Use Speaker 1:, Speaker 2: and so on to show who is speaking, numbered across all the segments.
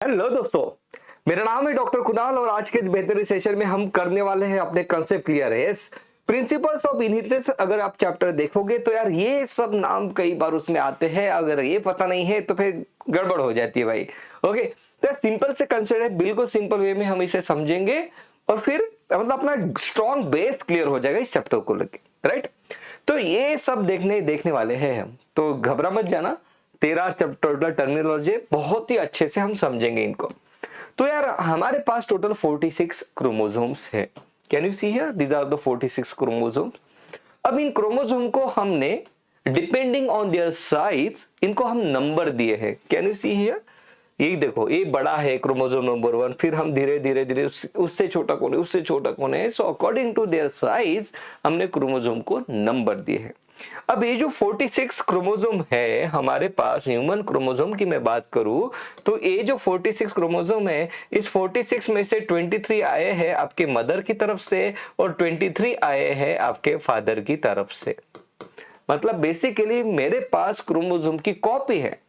Speaker 1: Hello दोस्तों, मेरा नाम है डॉक्टर कुणाल और आज के बेहतरीन सेशन में हम करने वाले हैं अपने कंसेप्ट क्लियर है। प्रिंसिपल्स ऑफ इनहेरिटेंस अगर आप चैप्टर देखोगे तो यार ये सब नाम कई बार उसमें आते हैं, अगर ये पता नहीं है तो फिर गड़बड़ हो जाती है भाई। ओके, तो सिंपल से कंसेप्ट है, बिल्कुल सिंपल वे में हम इसे समझेंगे और फिर मतलब अपना स्ट्रॉन्ग बेस क्लियर हो जाएगा इस चैप्टर को लेके, राइट। तो ये सब देखने वाले हैं हम, तो घबरा मत जाना। 13 टोटल टर्मिनोलॉजी बहुत ही अच्छे से हम समझेंगे इनको। तो यार हमारे पास टोटल 46 क्रोमोसोम्स है। Can you see here, these are the 46 chromosomes. अब इन क्रोमोसोम को हमने डिपेंडिंग ऑन देयर साइज इनको हम नंबर दिए हैं। कैन यू सी हियर, ये देखो ये बड़ा है क्रोमोसोम नंबर 1, फिर हम धीरे धीरे उससे छोटा कौन है, उससे छोटा कौन है। So according to their size हमने क्रोमोसोम को नंबर दिए हैं। अब ये जो 46 क्रोमोसोम है हमारे पास, ह्यूमन क्रोमोसोम की मैं बात करूं तो ये जो 46 क्रोमोसोम है, इस 46 में से 23 आए हैं आपके मदर की तरफ से और 23 आए हैं आपके फादर की तरफ से। मतलब बेसिकली मेरे पास क्रोमोसोम की कॉपी है।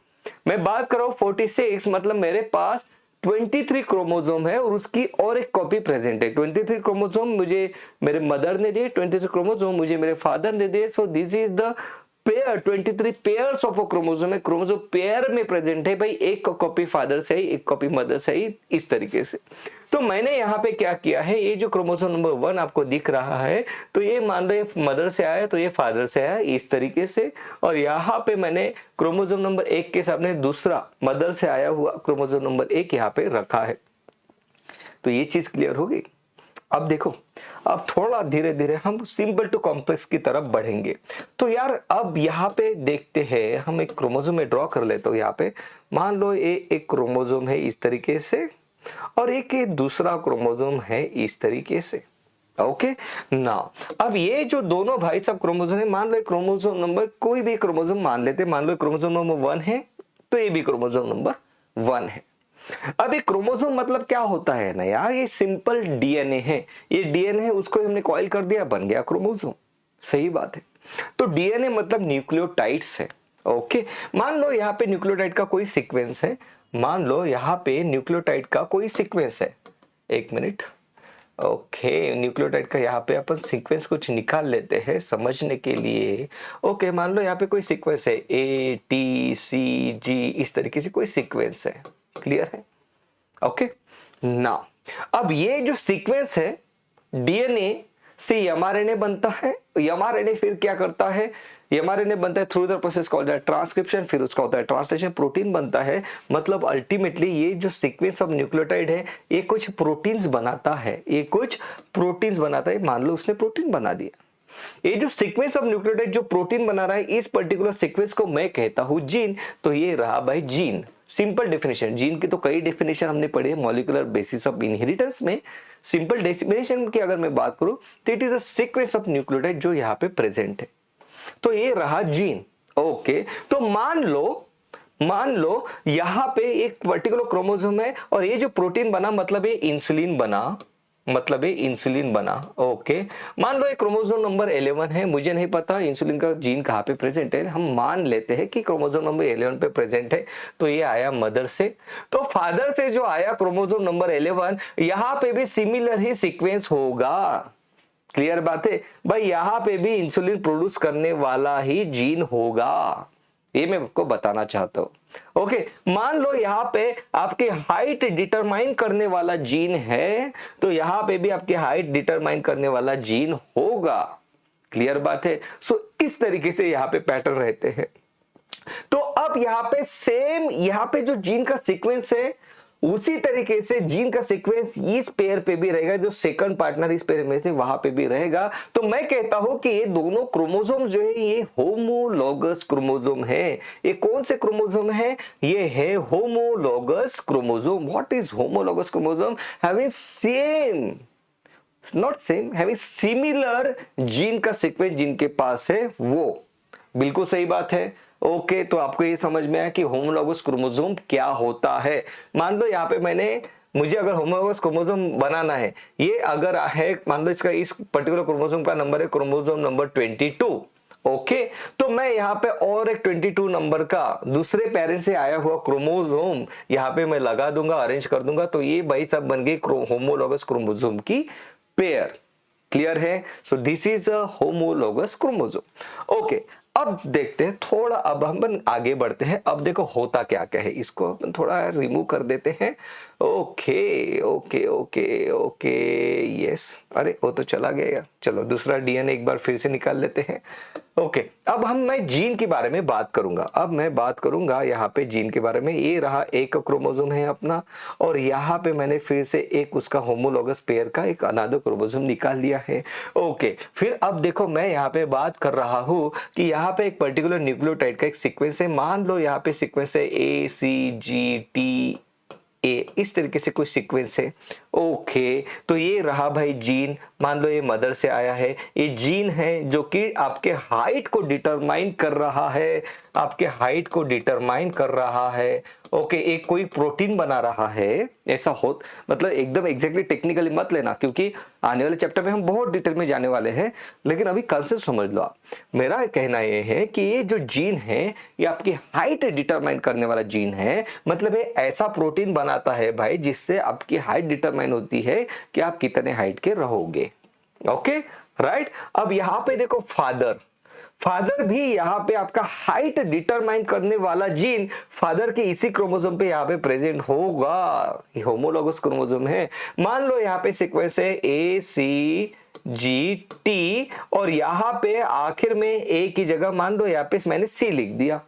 Speaker 1: मैं बात कर रहा हूं 46, मतलब मेरे पास 23 क्रोमोसोम है और उसकी और एक कॉपी प्रेजेंट है। 23 क्रोमोसोम मुझे मेरे मदर ने दिए, 23 क्रोमोसोम मुझे मेरे फादर ने दिए। सो this is the pair, 23 pairs of a chromosome है। क्रोमोसोम पेयर में प्रेजेंट है भाई, एक कॉपी फादर से ही, एक कॉपी मदर से ही, इस तरीके से। तो मैंने यहाँ पे क्या किया है, ये जो क्रोमोसोम नंबर 1 आपको दिख रहा है, तो ये मान लो मदर से आया तो ये फादर से आया, इस तरीके से। और यहाँ पे मैंने क्रोमोसोम नंबर 1 के सामने दूसरा मदर से आया हुआ क्रोमोसोम नंबर 1 यहाँ पे रखा है। तो ये चीज क्लियर होगी। अब देखो, अब थोड़ा धीरे धीरे हम सिंपल टू कॉम्प्लेक्स की तरफ बढ़ेंगे। तो यार अब यहाँ पे देखते हैं, हम एक क्रोमोसोम में ड्रॉ कर लेते हो। यहाँ पे मान लो ये एक क्रोमोसोम है इस तरीके से और एक दूसरा क्रोमोसोम है इस तरीके से। ओके ना, अब ये जो दोनों भाई सब क्रोमोसोम है, मान लो क्रोमोसोम नंबर कोई भी क्रोमोसोम मान लेते, मान लो क्रोमोसोम नंबर 1 है तो ये भी क्रोमोसोम नंबर 1 है। अब ये क्रोमोसोम मतलब क्या होता है ना यार, ये सिंपल डीएनए है। ये डीएनए है, उसको हमने कॉइल कर दिया, बन गया क्रोमोसोम। सही बात है। तो डीएनए मतलब न्यूक्लियोटाइड्स है। ओके, मान लो यहाँ पे न्यूक्लियोटाइड का कोई सीक्वेंस है, मान लो यहाँ पे न्यूक्लियोटाइड का कोई सीक्वेंस है। एक मिनट, ओके, न्यूक्लियोटाइड का यहाँ पे अपन सीक्वेंस कुछ निकाल लेते हैं समझने के लिए। ओके, मान लो यहाँ पे कोई सीक्वेंस है ATCG, इस तरीके से कोई सीक्वेंस है। क्लियर है? ओके ना, अब ये जो सीक्वेंस है डीएनए से एमआरएनए बनता है। एमआरएनए फिर क्या करता है, एमआरएनए बनता है through the process called transcription, फिर उसका होता है ट्रांसलेशन, प्रोटीन बनता है। मतलब अल्टीमेटली ये जो सीक्वेंस ऑफ न्यूक्लियोटाइड है ये कुछ प्रोटीन्स बनाता है, ये कुछ प्रोटीन्स बनाता है। मान लो उसने प्रोटीन बना दिया। ये जो सीक्वेंस ऑफ न्यूक्लियोटाइड जो प्रोटीन बना रहा है, इस पर्टिकुलर सीक्वेंस को मैं कहता हूं जीन। तो ये रहा भाई जीन। सिंपल डेफिनेशन, जीन की तो कई डेफिनेशन हमने पढ़ी है मॉलिक्यूलर बेसिस ऑफ इनहेरिटेंस में। सिंपल डेफिनेशन की अगर मैं बात करूं तो it is a sequence of nucleotide जो यहाँ पे प्रेजेंट है। तो ये रहा जीन। ओके, तो मान लो यहां पे एक पर्टिकुलर क्रोमोसोम है और ये जो प्रोटीन बना मतलब ये इंसुलिन बना, मतलब ये इंसुलिन बना। ओके, मान लो ये क्रोमोसोम नंबर 11 है, मुझे नहीं पता इंसुलिन का जीन कहां पे प्रेजेंट है, हम मान लेते हैं कि क्रोमोसोम नंबर 11 पे प्रेजेंट है। तो ये आया मदर से। तो फादर से जो आया क्रोमोसोम नंबर 11, यहां पे भी सिमिलर ही सीक्वेंस होगा। क्लियर बात है भाई, यहां पे भी इंसुलिन प्रोड्यूस करने वाला ही जीन होगा, ये मैं आपको बताना चाहता हूं। ओके, मान लो यहां पे आपके हाइट डिटरमाइन करने वाला जीन है, तो यहां पे भी आपके हाइट डिटरमाइन करने वाला जीन होगा। क्लियर बात है। सो इस तरीके से यहां पे पैटर्न रहते हैं। तो अब यहां पे सेम, यहां पे जो जीन का सीक्वेंस है उसी तरीके से जीन का सीक्वेंस इस पेयर पे भी रहेगा, जो सेकंड पार्टनर इस पेयर में थे वहां पे भी रहेगा। तो मैं कहता हूं कि ये दोनों क्रोमोसोम जो है ये होमोलॉगस क्रोमोसोम है। ये कौन से क्रोमोसोम है, ये है homologous chromosome. What is homologous chromosome? Having same, not same, having similar gene का सीक्वेंस जिनके पास है वो। बिल्कुल सही बात है। ओके, तो आपको ये समझ में आया कि होमोलॉगस क्रोमोसोम क्या होता है। मान लो यहाँ पे मुझे अगर होमोलॉगस क्रोमोसोम बनाना है, ये अगर है मान लो इसका इस पर्टिकुलर क्रोमोसोम का नंबर है क्रोमोसोम नंबर 22। ओके, तो मैं यहाँ पे और एक 22 नंबर का दूसरे पेरेंट से आया हुआ क्रोमोसोम यहाँ पे मैं लगा दूंगा, अरेंज कर दूंगा, तो ये भाई सब बन गई होमोलॉगस क्रोमोसोम की पेयर। क्लियर है? So this is a homologous chromosome. Okay, अब देखते हैं थोड़ा, अब हम आगे बढ़ते हैं। अब देखो होता क्या क्या है, इसको अपन थोड़ा रिमूव कर देते हैं। Okay okay okay okay, yes, अरे वो तो चला गया। चलो दूसरा डीएनए एक बार फिर से निकाल लेते हैं। ओके, अब मैं जीन के बारे में बात करूंगा। अब मैं बात करूंगा यहाँ पे जीन के बारे में। ये रहा एक क्रोमोसोम है अपना, और यहाँ पे मैंने फिर से एक उसका होमोलॉगस पेयर का एक अनादर क्रोमोसोम निकाल लिया है। ओके, फिर अब देखो मैं यहाँ पे बात कर रहा हूँ कि यहाँ पे एक पर्टिकुलर न्यूक्लियोटाइड का एक सीक्वेंस है। मान लो यहाँ पे सीक्वेंस है ACGT ए, इस तरीके से कोई सीक्वेंस है। ओके, तो ये रहा भाई जीन। मान लो ये मदर से आया है। ये जीन है जो कि आपके हाइट को डिटरमाइन कर रहा है, आपके हाइट को डिटरमाइन कर रहा है। ओके, एक कोई प्रोटीन बना रहा है, ऐसा हो, मतलब एकदम एग्जैक्टली टेक्निकली मत लेना, क्योंकि आने वाले चैप्टर में हम बहुत डिटेल में जाने वाले हैं, लेकिन अभी कंसेप्ट समझ लो आप। मेरा कहना ये है कि ये जो जीन है ये आपकी हाइट डिटरमाइन करने वाला जीन है। मतलब ये ऐसा प्रोटीन बनाता है भाई जिससे आपकी हाइट डिटरमाइन होती है कि आप कितने हाइट के रहोगे। Okay, right. अब यहां पे देखो फादर भी यहाँ पे आपका हाइट डिटरमाइन करने वाला जीन फादर के इसी क्रोमोसोम पे यहाँ पे प्रेजेंट होगा। ये होमोलॉगस क्रोमोसोम है। मान लो यहाँ पे सीक्वेंस है ACGT, और यहाँ पे आखिर में A की जगह मान लो यहाँ पे मैंने C लिख दिया।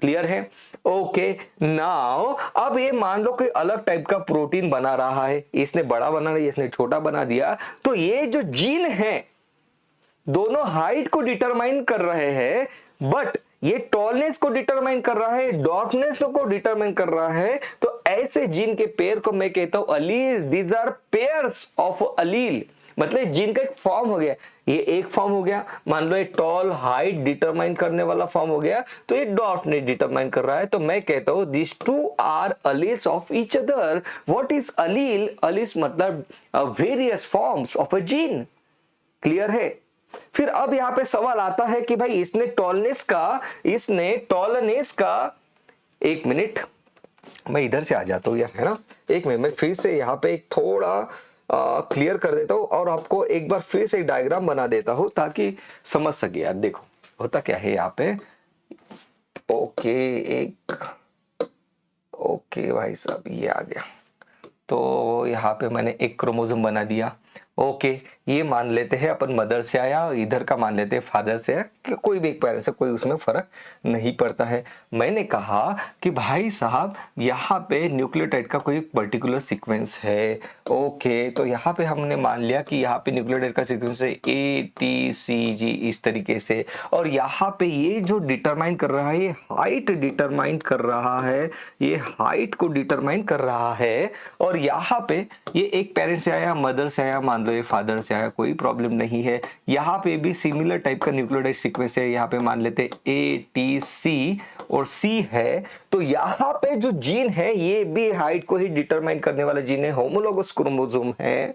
Speaker 1: क्लियर है? ओके, नाउ अब ये मान लो कोई अलग टाइप का प्रोटीन बना रहा है, इसने बड़ा बना दिया, इसने छोटा बना दिया, तो ये जो जीन है दोनों हाइट को डिटरमाइन कर रहे हैं, बट ये टॉलनेस को डिटरमाइन कर रहा है, डॉर्फनेस को डिटरमाइन कर रहा है। तो ऐसे जीन के पेयर को मैं कहता हूं allele. These are pairs of allele. मतलब जीन का एक फॉर्म हो गया, ये एक फॉर्म हो गया। मान लो ये टॉल हाइट डिटरमाइन करने वाला फॉर्म हो गया, तो ये डॉर्फनेस डिटरमाइन कर रहा है। तो मैं कहता हूं this two are alleles of each other. What is allele? Alleles मतलब various forms of a gene. Clear है? फिर अब यहां पे सवाल आता है कि भाई इसने टॉलनेस का, एक मिनट मैं इधर से आ जाता हूं यार, है ना, एक मिनट मैं फिर से यहाँ पे एक थोड़ा क्लियर कर देता हूं और आपको एक बार फिर से एक डायग्राम बना देता हूं ताकि समझ सके। यार देखो होता क्या है यहाँ पे। ओके भाई साहब, ये आ गया। तो यहाँ पे मैंने एक क्रोमोसोम बना दिया। ओके, ये मान लेते हैं अपन मदर से आया, इधर का मान लेते हैं फादर से आया, कि कोई भी एक पैर से कोई उसमें फर्क नहीं पड़ता है। मैंने कहा कि भाई साहब यहाँ पे न्यूक्लियोटाइड का कोई पर्टिकुलर सीक्वेंस है। ओके, तो यहाँ पे हमने मान लिया कि यहाँ पे न्यूक्लियोटाइड का सीक्वेंस है ATCG इस तरीके से, और यहाँ पे ये जो डिटरमाइन कर रहा है, ये हाइट डिटरमाइन कर रहा है, ये हाइट को डिटरमाइन कर रहा है। और यहाँ पे ये एक पेरेंट से आया, मदर से आया, मान लो ये फादर से आया, कोई प्रॉब्लम नहीं है। यहाँ पे भी सिमिलर टाइप का न्यूक्लियोटाइड सीक्वेंस है, यहाँ पे मान लेते ATC और C है। तो यहाँ पे जो जीन है ये भी हाइट को ही डिटरमाइन करने वाला जीन है, होमोलॉगस क्रोमोसोम है,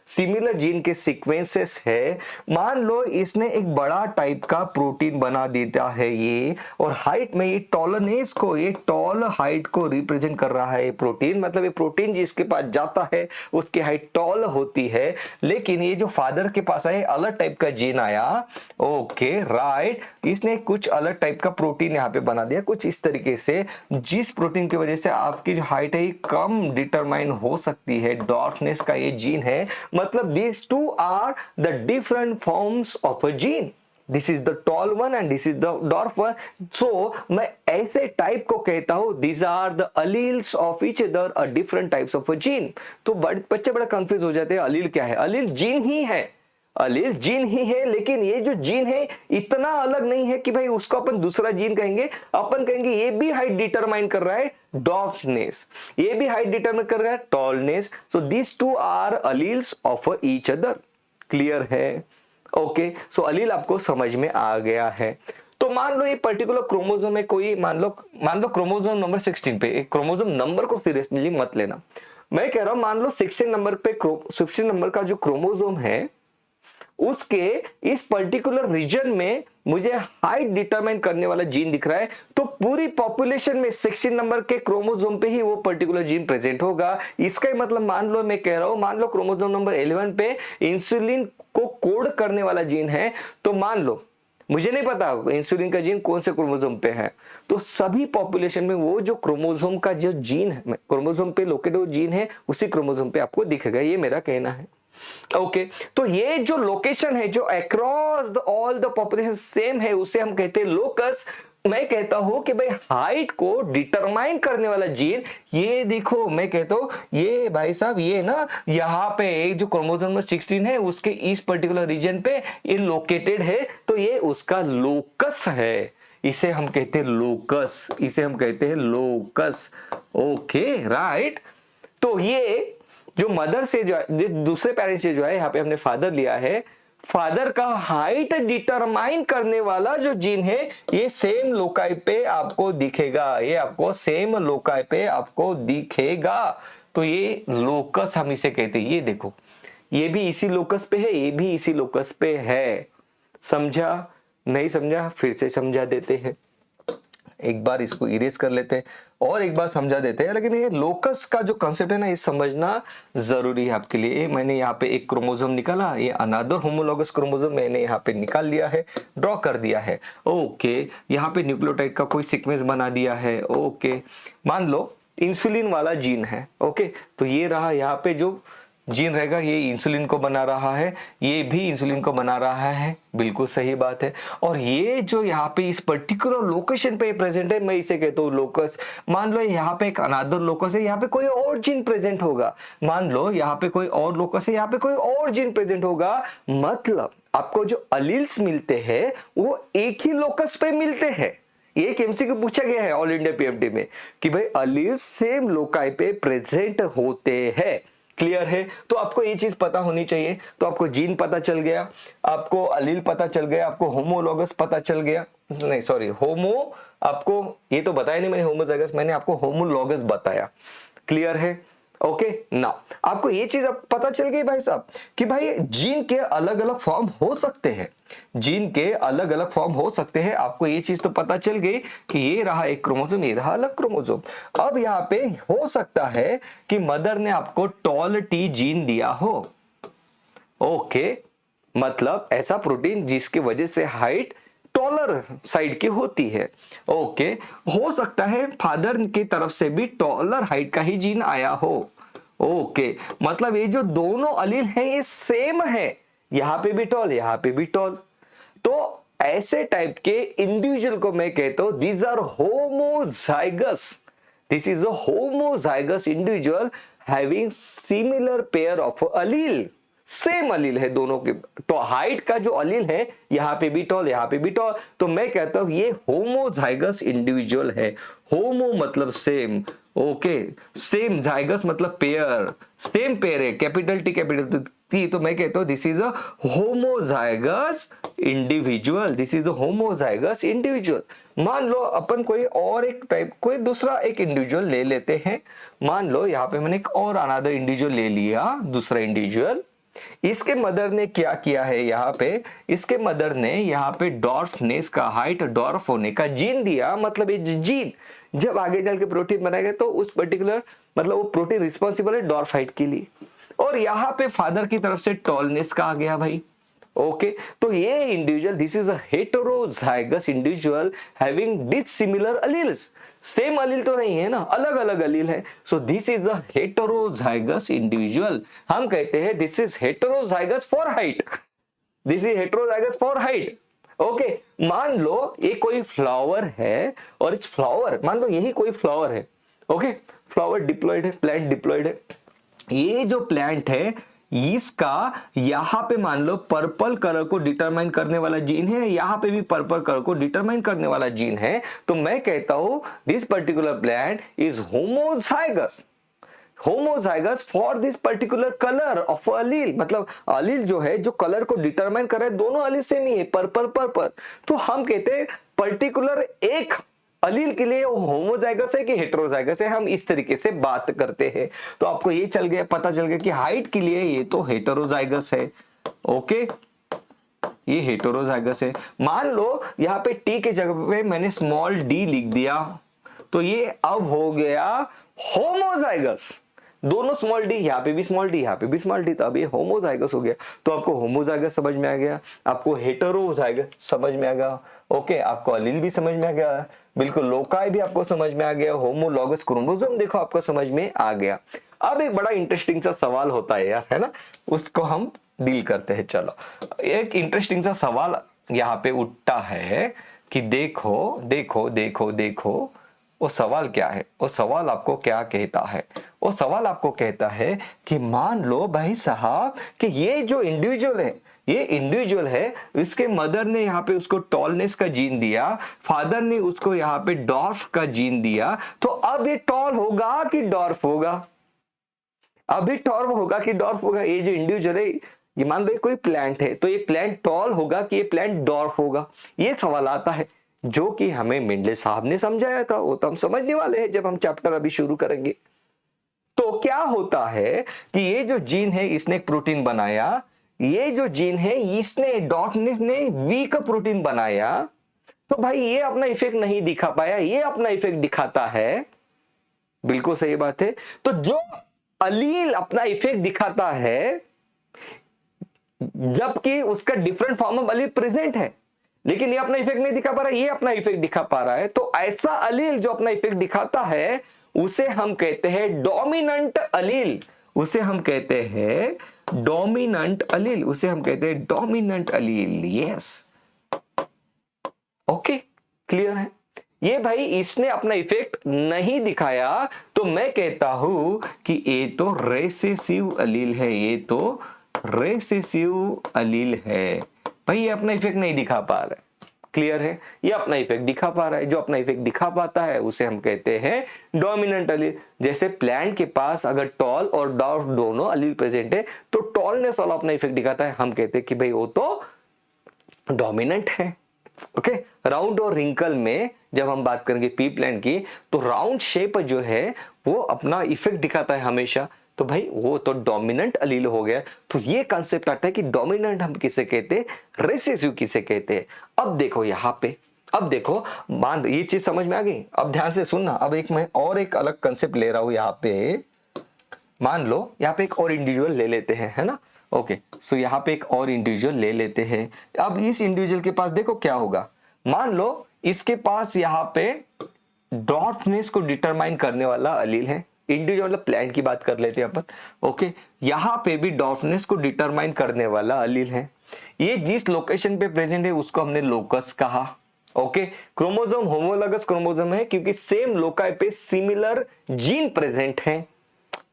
Speaker 1: सिमिलर जीन के सीक्वेंसेस है। मान लो इसने एक बड़ा टाइप का प्रोटीन बना देता है ये, और हाइट में ये टॉलनेस को, ये टॉल हाइट को रिप्रेजेंट कर रहा है ये प्रोटीन। मतलब ये प्रोटीन जिसके पास जाता है उसकी हाइट टॉल होती है। लेकिन ये जो फादर के पास आया अलग टाइप का जीन आया, ओके राइट, इसने कुछ अलग टाइप का प्रोटीन यहाँ पे बना दिया कुछ इस तरीके से, जिस प्रोटीन की वजह से आपकी जो हाइट है कम डिटरमाइन हो सकती है। डॉर्फनेस का ये जीन है। मतलब these two are the different forms of a gene. This is the tall one and this is the dwarf one. So मैं ऐसे टाइप को कहता हूं these are the alleles of each other, are different types of a gene. तो बच्चे बड़ा confuse हो जाते हैं, अलील क्या है? अलील जीन ही है, अलील जीन ही है, लेकिन ये जो जीन है इतना अलग नहीं है कि भाई उसको अपन दूसरा जीन कहेंगे। अपन कहेंगे ये भी हाइट डिटरमाइन कर रहा है डॉर्फनेस, ये भी हाइट डिटरमाइन कर रहा है tallness. So this two are alleles of each other. Clear है? ओके, सो अलील आपको समझ में आ गया है। तो मान लो ये पर्टिकुलर क्रोमोसोम में कोई, मान लो क्रोमोसोम नंबर 16 पे, एक क्रोमोसोम नंबर को सीरियसली मत लेना, मैं कह रहा हूं मान लो 16 नंबर पे 16 नंबर का जो क्रोमोसोम है उसके इस पर्टिकुलर रीजन में मुझे हाइट डिटरमाइन करने वाला जीन दिख रहा है, तो पूरी पॉपुलेशन में 16 नंबर के क्रोमोसोम पे ही वो पर्टिकुलर जीन प्रेजेंट होगा। इसका ही मतलब मान लो, मैं कह रहा हूं, मान लो क्रोमोसोम नंबर 11 पे इंसुलिन को कोड करने वाला जीन है, तो मान लो, मुझे नहीं पता इंसुलिन का जीन कौन से क्रोमोसोम पे है, तो सभी पॉपुलेशन में वो जो क्रोमोसोम का जो जीन है, क्रोमोसोम पे लोकेटेड वो जीन है, उसी क्रोमोसोम पे आपको दिखेगा, ये मेरा कहना है। ओके, तो ये जो लोकेशन है जो across the all the population same है, उसे हम कहते हैं लोकस। मैं कहता हूं कि भाई हाइट को डिटरमाइन करने वाला जीन, ये देखो, मैं कहता हूं ये भाई साहब, ये ना यहाँ पे एक जो क्रोमोसोम नंबर 16 है उसके इस पर्टिकुलर रीजन पे ये लोकेटेड है, तो ये उसका लोकस है, इसे हम कहते हैं लोकस, इसे हम कहते हैं लोकस। Okay right. तो ये जो मदर से जो दूसरे पेरेंट्स से जो है, यहाँ पे हमने फादर लिया है, फादर का हाइट डिटरमाइन करने वाला जो जीन है ये सेम लोकाई पे आपको दिखेगा, ये आपको सेम लोकाई पे आपको दिखेगा, तो ये लोकस हम इसे कहते हैं। ये देखो, ये भी इसी लोकस पे है, ये भी इसी लोकस पे है। समझा? नहीं समझा? फिर से समझा देते हैं, एक बार इसको इरेज कर लेते हैं और एक बार समझा देते हैं। लेकिन ये लोकस का जो कंसेप्ट है ना, ये समझना जरूरी है आपके लिए। मैंने यहाँ पे एक क्रोमोसोम निकाला, ये अनदर होमोलॉगस क्रोमोसोम मैंने यहाँ पे निकाल लिया है, ड्रॉ कर दिया है। ओके, यहाँ पे न्यूक्लियोटाइड का कोई सीक्वेंस बना दिया है। ओके, मान लो इंसुलिन वाला जीन है। ओके, तो ये रहा यहाँ पे जो जीन रहेगा, ये इंसुलिन को बना रहा है, ये भी इंसुलिन को बना रहा है, बिल्कुल सही बात है। और ये जो यहाँ पे इस पर्टिकुलर लोकेशन पे प्रेजेंट है, मैं इसे कहता हूँ लोकस। मान लो यहाँ पे एक अनदर लोकस है, यहाँ पे कोई और जीन प्रेजेंट होगा, मान लो यहाँ पे कोई और लोकस है, यहाँ पे कोई और जीन प्रेजेंट होगा, मतलब आपको जो अलील्स मिलते हैं वो एक ही लोकस पे मिलते हैं। एक एमसीक्यू पूछा गया है ऑल इंडिया पीएमटी में कि भाई अलील्स सेम लोकाई पे प्रेजेंट होते हैं। क्लियर है? तो आपको ये चीज पता होनी चाहिए। तो आपको जीन पता चल गया, आपको अलील पता चल गया, आपको होमोलॉगस पता चल गया, नहीं सॉरी होमो, आपको ये तो बताया नहीं मैंने होमोजाइगस, मैंने आपको होमोलॉगस बताया। क्लियर है? ओके ना, आपको ये चीज अब पता चल गई भाई साहब कि भाई जीन के अलग अलग फॉर्म हो सकते हैं, जीन के अलग अलग फॉर्म हो सकते हैं। आपको ये चीज तो पता चल गई कि ये रहा एक क्रोमोसोम, ये रहा अलग क्रोमोसोम। अब यहाँ पे हो सकता है कि मदर ने आपको टॉल टी जीन दिया हो। ओके, मतलब ऐसा प्रोटीन जिसकी वजह से हाइट टॉलर साइड की होती है। ओके, हो सकता है फादर की तरफ से भी टॉलर हाइट का ही जीन आया हो। ओके, मतलब ये जो दोनों अलील हैं ये सेम है, यहां पे भी टॉल, यहां पे भी टॉल। तो ऐसे टाइप के इंडिविजुअल को मैं कहता हूं these are homozygous. This is a homozygous individual having similar pair of allele, same allele है दोनों के। तो हाइट का जो अलील है यहां पे भी टॉल, यहां पे भी टॉल, तो मैं कहता हूं ये होमोजाइगस इंडिविजुअल है। होमो मतलब सेम, ओके, सेम, जाइगस मतलब पेयर, सेम पेयर है, कैपिटल टी, तो मैं कहता हूं this is a homozygous individual, this is a homozygous individual. मान लो अपन कोई और एक टाइप, कोई दूसरा एक इंडिविजुअल ले लेते हैं। मान लो यहाँ पे मैंने एक और अनदर इंडिविजुअल ले लिया, दूसरा इंडिविजुअल। इसके मदर ने क्या किया है, यहाँ पे इसके मदर ने यहाँ पे डॉर्फनेस का, हाइट डॉर्फ होने का जीन दिया। मतलब ये जीन जब आगे चल के प्रोटीन बनाएगा तो उस पर्टिकुलर, मतलब वो प्रोटीन रिस्पॉन्सिबल है डॉर्फ हाइट के लिए। और यहाँ पे फादर की तरफ से टॉलनेस का आ गया भाई। ओके, तो ये individual, this is a heterozygous individual having dissimilar alleles. Same allele तो नहीं है ना, अलग अलग अलील है। So this is a heterozygous individual. हम कहते हैं this is heterozygous for height, this is heterozygous for height. Okay, मान लो ये कोई फ्लावर है और इस फ्लावर, मान लो यही कोई फ्लावर है। ओके, फ्लावर डिप्लॉयड है, प्लांट डिप्लॉयड है। ये जो प्लांट है इसका यहां पे मान लो पर्पल कलर को डिटरमाइन करने वाला जीन है, यहां पे भी पर्पल कलर को डिटरमाइन करने वाला जीन है। तो मैं कहता हूं this particular plant is homozygous, homozygous for this particular colour of allele. मतलब अलील जो है, जो कलर को डिटरमाइन कर रहा है, दोनों अलील सेम ही है, पर्पल पर्पल। तो हम कहते हैं पर्टिकुलर एक अलील के लिए वो होमोजाइगस है कि हेटेरोजाइगस है, हम इस तरीके से बात करते हैं। तो आपको ये चल गया, पता चल गया कि हाइट के लिए ये तो हेटेरोजाइगस है। ओके, ये हेटेरोजाइगस है। मान लो यहाँ पे टी के जगह पे मैंने स्मॉल डी लिख दिया, तो ये अब हो गया होमोजाइगस। दोनों स्मॉल डी, यहाँ पे भी स्मॉल डी, यहाँ पे भी स्मॉल डी, तो अब ये होमोजाइगस हो गया। तो आपको होमोजाइगस समझ में आ गया, आपको हेटेरोजाइगस समझ में आ गया। ओके, आपको अलील भी समझ में आ गया, बिल्कुल लोकाई भी आपको समझ में आ गया, होमोलॉगस क्रोमोसोम देखो आपको समझ में आ गया। अब एक बड़ा इंटरेस्टिंग सा सवाल होता है यार, है ना, उसको हम डील करते हैं। चलो, एक इंटरेस्टिंग सा सवाल यहाँ पे उठता है कि देखो देखो देखो देखो, वो सवाल क्या है? वो सवाल आपको क्या कहता है? वो सवाल आपको कहता है कि मान लो भाई साहब कि ये जो इंडिविजुअल है, ये इंडिविजुअल है, इसके मदर ने यहाँ पे उसको टॉलनेस का जीन दिया, फादर ने उसको यहाँ पे डॉर्फ का जीन दिया, तो अब ये टॉल होगा कि डॉर्फ होगा? अभी टॉर्फ होगा कि डॉर्फ होगा? ये जो इंडिविजुअल है, ये मान लो कोई प्लांट है, तो ये प्लांट टॉल होगा कि ये प्लांट डॉर्फ होगा? ये सवाल आता है, जो कि हमें मेंडले साहब ने समझाया था, वो तो हम समझने वाले हैं जब हम चैप्टर अभी शुरू करेंगे। तो क्या होता है कि ये जो जीन है इसने एक प्रोटीन बनाया, ये जो जीन है इसने डॉर्फनेस ने वी का प्रोटीन बनाया, तो भाई ये अपना इफेक्ट नहीं दिखा पाया, ये अपना इफेक्ट दिखाता है। बिल्कुल सही बात है। तो जो अलील अपना इफेक्ट दिखाता है, जबकि उसका different form of Aleel present है, लेकिन ये अपना इफेक्ट नहीं दिखा पा रहा है, ये अपना इफेक्ट दिखा पा रहा है, तो ऐसा अलील जो अपना इफेक्ट दिखाता है उसे हम कहते हैं डोमिनेंट अलील। उसे हम कहते हैं डोमिनेंट अलील, उसे हम कहते हैं डोमिनेंट अलील। यस, ओके, क्लियर है? ये भाई इसने अपना इफेक्ट नहीं दिखाया, तो मैं कहता हूं कि ये तो रेसेसिव अलील है, ये तो रेसेसिव अलील है। भाई ये अपना इफेक्ट नहीं दिखा पा रहा है, क्लियर है? ये अपना इफेक्ट दिखा पा रहा है, जो अपना इफेक्ट दिखा पाता है उसे हम कहते हैं डोमिनेंट अलील। जैसे प्लांट के पास अगर टॉल और डॉर्फ दोनों अलील प्रेजेंट है, तो टॉलनेस वाला अपना इफेक्ट दिखाता है, हम कहते हैं कि भाई वो तो डोमिनेंट है। ओके, राउंड और रिंकल में जब हम बात करेंगे पी प्लांट की, तो राउंड शेप जो है वो अपना इफेक्ट दिखाता है हमेशा, तो भाई वो तो डोमिनेंट अलील हो गया। तो ये कंसेप्ट आता है कि डोमिनेंट हम किसे कहते हैं, रेसेसिव किसे कहते हैं। अब देखो यहाँ पे, अब देखो, मान ये चीज समझ में आ गई? अब ध्यान से सुनना, अब एक मैं और एक अलग कंसेप्ट ले रहा हूं यहाँ पे। मान लो यहाँ पे एक और इंडिविजुअल ले लेते हैं, है ना? ओके, सो यहाँ पे एक और इंडिविजुअल ले लेते हैं। अब इस इंडिविजुअल के पास देखो क्या होगा। मान लो इसके पास यहाँ पे डॉर्फनेस को डिटरमाइन करने वाला अलील है। इंडिविजुअल मतलब प्लांट की बात कर लेते हैं अपन। ओके, यहाँ पे भी डॉर्फनेस को डिटरमाइन करने वाला अलील है। ये जिस लोकेशन पे प्रेजेंट है उसको हमने लोकस कहा। ओके, क्रोमोसोम होमोलॉगस क्रोमोसोम है क्योंकि सेम लोकाई पे सिमिलर जीन प्रेजेंट है।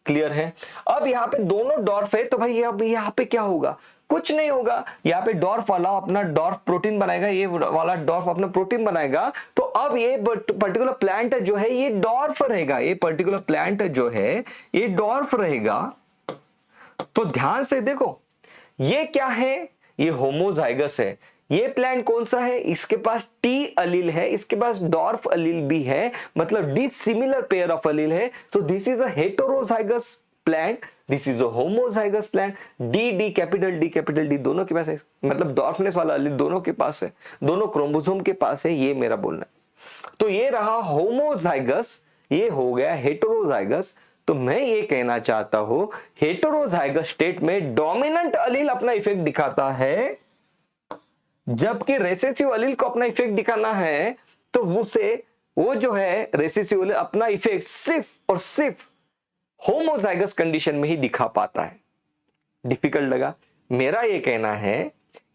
Speaker 1: क्लियर है? अब यहाँ पे दोनों डॉर्फ है, तो भाई अब यहाँ पे क्या होगा? कुछ नहीं होगा। यहाँ पे डॉर्फ वाला अपना डॉर्फ प्रोटीन बनाएगा, ये वाला डॉर्फ अपना प्रोटीन बनाएगा, तो अब ये पर्टिकुलर प्लांट जो है ये डॉर्फ रहेगा, ये पर्टिकुलर प्लांट जो है ये डॉर्फ रहेगा। तो ध्यान से देखो, ये क्या है? ये होमोजाइगस है। ये प्लांट कौन सा है? इसके पास टी अलील है, इसके पास डॉर्फ अलील भी है, मतलब डिसिमिलर पेयर ऑफ अलील है। तो this is a heterozygous plant, this is a homozygous plant. D capital D दोनों के पास है, मतलब डॉर्फनेस वाला अलील दोनों के पास है, दोनों क्रोमोसोम के पास है, ये मेरा बोलना है। तो ये रहा होमोजाइगस, ये हो गया हेटेरोजाइगस। तो मैं ये कहना चाहता हूं, हेटेरोजाइगस स्टेट में डोमिनेंट अलील अपना इफेक्ट दिखाता है, जबकि रेसेसिव अलील को अपना इफेक्ट दिखाना है तो उसे वो जो है रेसेसिव अलील अपना इफेक्ट सिर्फ और सिर्फ होमोजाइगस कंडीशन में ही दिखा पाता है। डिफिकल्ट लगा? मेरा ये कहना है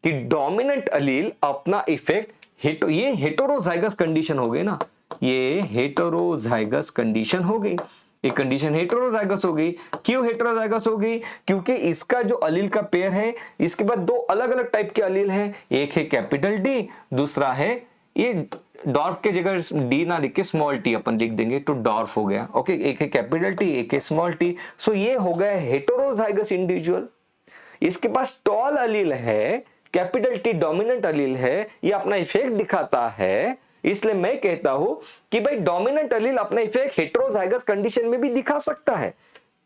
Speaker 1: कि डोमिनेंट अलील अपना इफेक्ट ये हेटेरोजाइगस कंडीशन हो गई ना, ये हेटेरोजाइगस कंडीशन हो गई, एक कंडीशन हेटेरोजाइगस हो गई। क्यों हेटेरोजाइगस हो गई? क्योंकि इसका जो अलील का पेयर है, इसके बाद दो अलग अलग टाइप के अलील हैं, एक है कैपिटल डी, दूसरा है ये डॉर्फ के जगह डी ना लिख के स्मॉल टी अपन लिख देंगे तो डॉर्फ हो गया। ओके, एक है कैपिटल टी, एक है स्मॉल टी। सो ये हो गया हेटेरोजाइगस इंडिविजुअल। इसके पास टॉल अलील है, कैपिटल टी डोमिनेंट अलील है, ये अपना इफेक्ट दिखाता है। इसलिए मैं कहता हूं कि भाई डोमिनेंट अलील अपना इफेक्ट हेटेरोजाइगस कंडीशन में भी दिखा सकता है,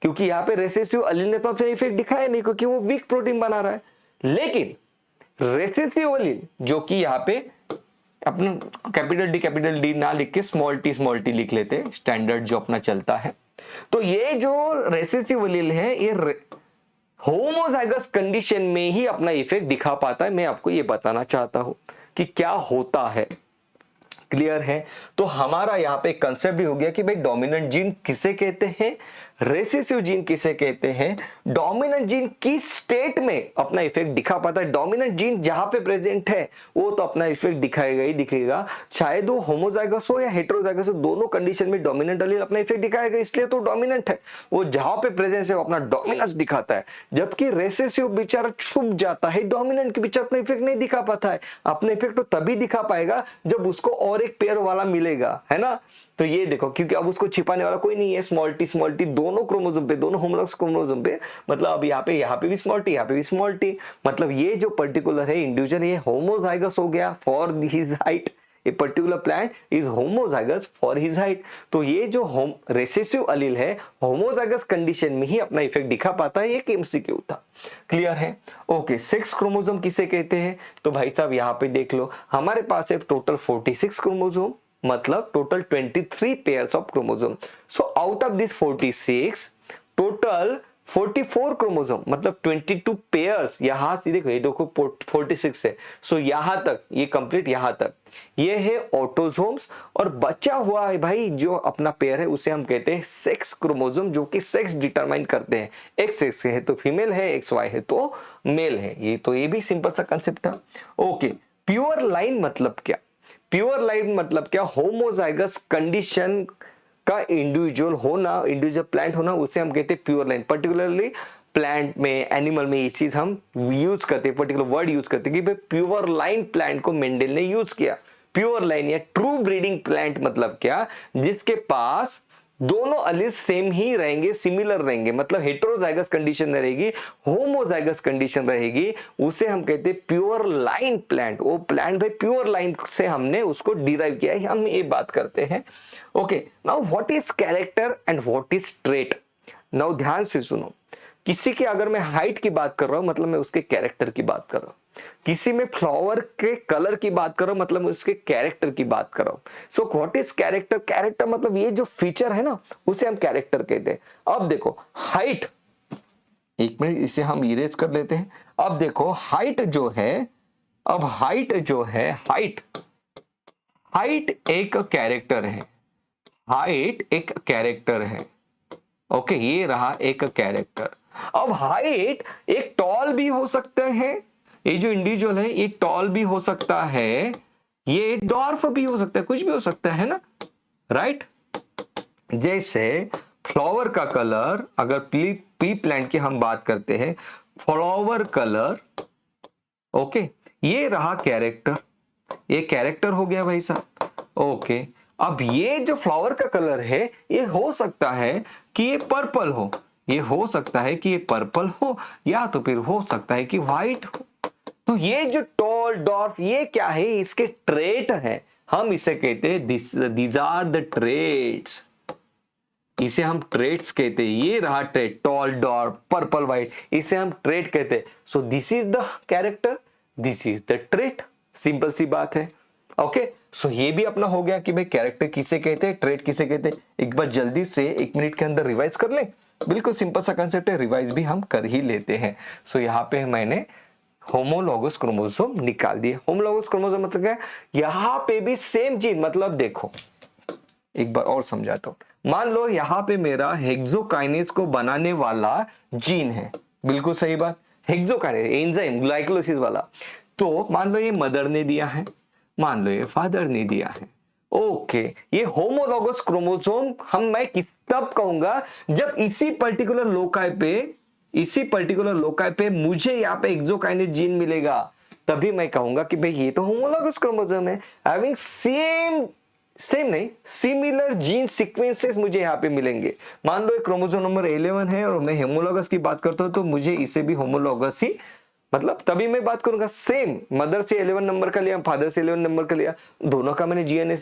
Speaker 1: क्योंकि यहाँ पे रेसेसिव अलील ने तो अपना इफेक्ट दिखाया नहीं, क्योंकि वो वीक प्रोटीन बना रहा है। लेकिन रेसेसिव एलील जो कि यहाँ पे अपना कैपिटल डी ना लिख के स्मॉल टी लिख लेते, स्टैंडर्ड जो अपना चलता है। तो ये जो रेसेसिव एलील है ये होमोजाइगस कंडीशन में ही अपना इफेक्ट दिखा पाता है। मैं आपको ये बताना चाहता हूं कि क्या होता है। क्लियर है? तो हमारा यहाँ पे कंसेप्ट भी हो गया कि भाई डोमिनेंट जीन किसे कहते हैं, रेसेसिव जीन किसे कहते हैं, डोमिनेंट जीन किस स्टेट में अपना इफेक्ट दिखा पाता है। डोमिनेंट जीन जहां पे प्रेजेंट है वो तो अपना इफेक्ट दिखाएगा ही दिखेगा, चाहे वो होमोजाइगस हो या हेटेरोजाइगस हो, दोनों कंडीशन में डोमिनेंट एलील अपना इफेक्ट दिखाएगा, इसलिए तो डोमिनेंट है। वो जहां पे प्रेजेंस है वो अपना डोमिनेंस दिखाता है, जबकि रेसेसिव बेचारा छुप जाता है, डोमिनेंट के बेचारा अपना इफेक्ट नहीं दिखा पाता है। अपना इफेक्ट तो तभी दिखा पाएगा जब उसको और एक पेयर वाला मिलेगा, है ना। तो ये देखो, क्योंकि अब उसको छिपाने वाला कोई नहीं है, स्मॉल टी दोनों क्रोमोसोम पे, दोनों होमोलॉगस क्रोमोसोम पे, मतलब अब यहाँ पे भी स्मॉल टी, यहाँ पे भी स्मॉल टी, मतलब ये जो पर्टिकुलर है इंडिविजुअल ये होमोजाइगस हो गया for his height. A particular plant is homozygous for his height. तो ये जो रेसेसिव एलील है होमोजाइगस कंडीशन में ही अपना इफेक्ट दिखा पाता है। ये एमसीक्यू था। क्लियर है? ओके, 6 क्रोमोसोम किसे कहते हैं? तो भाई साहब यहाँ पे देख लो, हमारे पास है टोटल 46 क्रोमोसोम, मतलब total 23 pairs of chromosome. So out of this 46 total 44 chromosome, मतलब 22 पेयर्स यहां से देखो, ये देखो 46 है। सो यहां तक ये कंप्लीट, यहां तक ये है ऑटोसोम्स, और बचा हुआ है भाई जो अपना पेयर है उसे हम कहते हैं सेक्स क्रोमोसोम, जो कि सेक्स डिटरमाइन करते हैं। एक्स एक्स है तो फीमेल है, एक्स वाई है तो मेल है। ये तो ये भी सिंपल सा कंसेप्ट था। ओके, प्योर लाइन मतलब क्या? प्योर लाइन मतलब क्या? होमोजाइगस कंडीशन का इंडिविजुअल होना, इंडिविजुअल प्लांट होना, उसे हम कहते हैं प्योर लाइन। पर्टिकुलरली प्लांट में, एनिमल में ये चीज हम यूज करते हैं, पर्टिकुलर वर्ड यूज करते हैं कि भाई प्योर लाइन प्लांट को मेंडल ने यूज किया। प्योर लाइन या ट्रू ब्रीडिंग प्लांट मतलब क्या? जिसके पास दोनों एलील्स सेम ही रहेंगे, सिमिलर रहेंगे, मतलब हेटेरोजाइगस कंडीशन रहेगी, होमोजाइगस कंडीशन रहेगी, उसे हम कहते हैं प्योर लाइन प्लांट। वो प्लांट भाई प्योर लाइन से हमने उसको डिराइव किया है, हम ये बात करते हैं। Okay, now what is character and what is trait? Now ध्यान से सुनो, किसी के अगर मैं हाइट की बात कर रहा हूं मतलब मैं उसके कैरेक्टर की बात कर रहा हूं, किसी में फ्लावर के कलर की बात कर रहा हूं मतलब मैं उसके कैरेक्टर की बात कर रहा हूं। So what is character? Character मतलब ये जो फीचर है ना उसे हम कैरेक्टर कहते हैं। अब देखो हाइट, एक मिनट इसे हम इरेज कर लेते हैं। अब देखो हाइट जो है, अब हाइट जो है, हाइट एक कैरेक्टर है, हाइट एक कैरेक्टर है। ओके, ये रहा एक कैरेक्टर। अब हाइट एक टॉल भी हो सकते हैं, ये जो इंडिविजुअल है ये टॉल भी हो सकता है, ये डॉर्फ भी हो सकता है, कुछ भी हो सकता है ना, राइट। जैसे फ्लावर का कलर, अगर पी प्लांट की हम बात करते हैं, फ्लावर कलर, ओके, ये रहा कैरेक्टर, ये कैरेक्टर हो गया भाई साहब। ओके, अब ये जो फ्लावर का कलर है ये हो सकता है कि ये पर्पल हो, ये हो सकता है कि ये पर्पल हो, या तो फिर हो सकता है कि व्हाइट हो। तो ये जो टॉल, डॉर्फ, ये क्या है? इसके ट्रेट है, हम इसे कहते हैं दीज आर द ट्रेट्स, इसे हम ट्रेट्स कहते हैं। ये रहा trait, tall, dwarf, purple, white, इसे हम ट्रेट कहते हैं। So this is the character, this is the trait, simple सी बात है। ओके, सो ये भी अपना हो गया कि भाई कैरेक्टर किसे कहते हैं, ट्रेट किसे कहते हैं। एक बार जल्दी से 1 मिनट के अंदर रिवाइज कर ले, बिल्कुल सिंपल सा कंसेप्ट है, रिवाइज भी हम कर ही लेते हैं। सो यहाँ पे मैंने होमोलॉगस क्रोमोसोम निकाल दिए। होमोलॉगस क्रोमोसोम मतलब क्या? यहाँ पे भी सेम जीन, मतलब देखो एक बार और समझाता हूं। मान लो यहाँ पे मेरा हेक्सोकाइनेज को बनाने वाला जीन है, बिल्कुल सही बात, हेक्सोकाइनेज एंजाइम ग्लाइकोलाइसिस वाला। तो मान लो ये मदर ने दिया है, मान लो ये फादर ने दिया है। ओके, ये होमोलॉगस क्रोमोसोम मैं तब कहूंगा जब इसी पर्टिकुलर लोकाई पे मुझे यहाँ पे एक्सोकाइनेज जीन मिलेगा, तभी मैं कहूंगा कि भाई ये तो होमोलॉगस क्रोमोसोम है। हैविंग सेम नहीं, सिमिलर जीन सीक्वेंसेस मुझे यहाँ पे मिलेंगे। मान लो क्रोमोसोम नंबर 11 है और मैं होमोलॉगस की बात करता हूं, तो मुझे इसे भी होमोलॉगस ही, मतलब तभी मैं बात करूंगा। सेम मदर से 11 नंबर का लिया, फादर से 11 नंबर का लिया, दोनों का मैंने जीन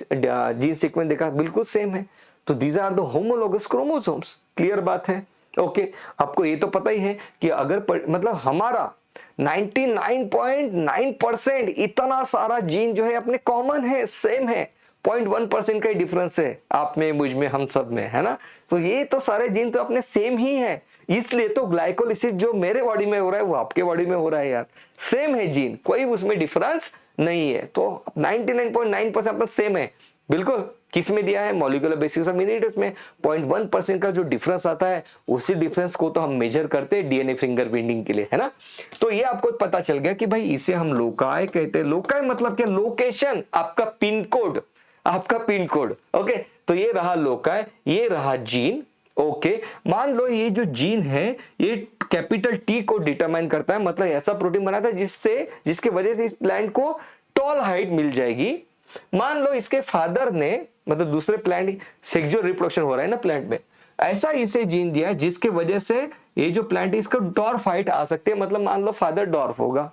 Speaker 1: सीक्वेंस देखा, बिल्कुल सेम है। तो these are the homologous chromosomes. Clear बात है? ओके, आपको ये तो पता ही है कि अगर मतलब हमारा 99.9% इतना सारा जीन जो है अपने कॉमन है, सेम है। 0.1% का ही डिफरेंस है आप में, मुझ में, हम सब में, है ना। तो ये तो सारे जीन तो अपने सेम ही है, इसलिए तो ग्लाइकोलिसिस जो मेरे बॉडी में हो रहा है वो आपके बॉडी में हो रहा है यार। सेम है जीन, कोई उसमें डिफरेंस नहीं है। तो 99.9% अपना सेम है बिल्कुल। किस में दिया है? मॉलिक्यूलर बेसिस ऑफ इनहेरिटेंस में 0.1% का जो डिफरेंस आता है, उसी डिफरेंस को तो हम मेजर करते हैं डीएनए फिंगरप्रिंटिंग के लिए, है ना। तो ये आपको पता चल गया कि भाई इसे हम लोकाई कहते हैं। लोकाई मतलब क्या? लोकेशन, आपका पिन कोड, आपका पिन कोड। ओके, तो ये रहा लोकाई, ये रहा जीन। ओके, मान लो ये जो जीन है ये कैपिटल टी को डिटरमाइन करता है, मतलब ऐसा प्रोटीन बनाता है जिसके वजह से इस प्लांट को टॉल हाइट मिल जाएगी। मान लो इसके फादर ने, मतलब दूसरे प्लांट, सेक्सुअल रिप्रोडक्शन हो रहा है ना प्लांट में, ऐसा इसे जीन दिया जिसके वजह से ये जो प्लांट है इसका डॉर्फ हाइट आ सकती है। मतलब मान लो फादर डॉर्फ होगा,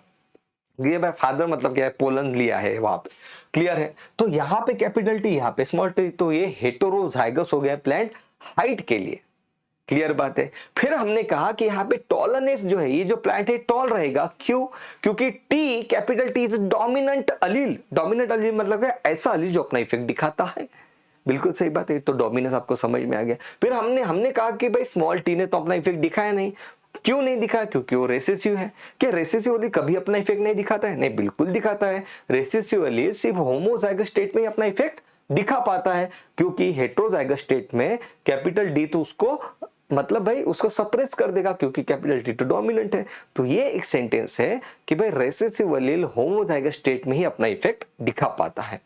Speaker 1: ये भाई फादर मतलब क्या है? पोलन लिया है वहां पे, क्लियर है। तो यहाँ पे कैपिटल टी, यहाँ पे स्मॉल टी, तो ये हेटेरोजाइगस हो गया प्लांट हाइट के लिए, क्लियर बात है। फिर हमने कहा कि यहाँ पे टॉलनेस जो है, ये जो प्लांट है टॉल रहेगा, क्यों? क्योंकि T, capital T is dominant Aleel. Dominant अलील मतलब क्या? ऐसा अलील जो अपना इफेक्ट दिखाता है। बिल्कुल सही बात है, तो डोमिनेंस आपको समझ में आ गया। फिर हमने कहा कि भाई स्मॉल टी ने तो अपना इफेक्ट दिखाया नहीं। क्यों नहीं दिखाया? क्योंकि वो रेसेसिव है। क्या रेसेसिव अलील कभी अपना इफेक्ट नहीं दिखाता है? नहीं, बिल्कुल दिखाता है। रेसेसिव अलील सिर्फ होमोजाइगस स्टेट में ही अपना इफेक्ट दिखा पाता है, क्योंकि हेटेरोजाइगस स्टेट में कैपिटल डी तो उसको, मतलब भाई उसको सप्रेस कर देगा, क्योंकि कैपिटल टी तो डोमिनेंट है। तो ये एक सेंटेंस है कि भाई रेसेसिव एलील होमोजाइगस स्टेट में ही अपना इफेक्ट दिखा पाता है।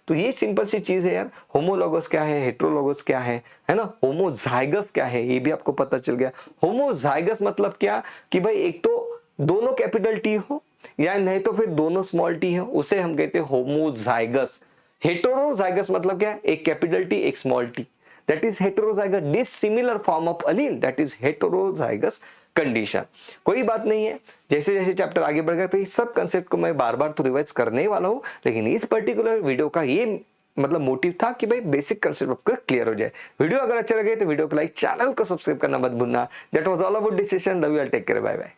Speaker 1: तो ये सिंपल सी चीज है यार। होमोलॉगस क्या है, हेटेरोलॉगस क्या है ना, होमोजाइगस क्या है, ये भी आपको पता चल गया। होमोजाइगस मतलब क्या कि भाई एक तो दोनों कैपिटल टी हो, या नहीं तो फिर दोनों स्मॉल टी हो, उसे हम कहते हैं होमोजाइगस। हेटेरोजाइगस मतलब क्या? एक कैपिटल टी, एक small T, that is heterozygous dissimilar form of allele, that is heterozygous condition. कोई बात नहीं है, जैसे जैसे चैप्टर आगे बढ़ेगा तो इस सब कंसेप्ट को मैं बार बार तो रिवाइज करने वाला हूं, लेकिन इस पर्टिकुलर वीडियो का ये मतलब मोटिव था कि भाई बेसिक कंसेप्ट आपको क्लियर हो जाए। वीडियो अगर अच्छा लगे तो वीडियो को लाइक, चैनल को सब्सक्राइब करना मत भूलना। That was all about this session. Love you all, take care, bye bye.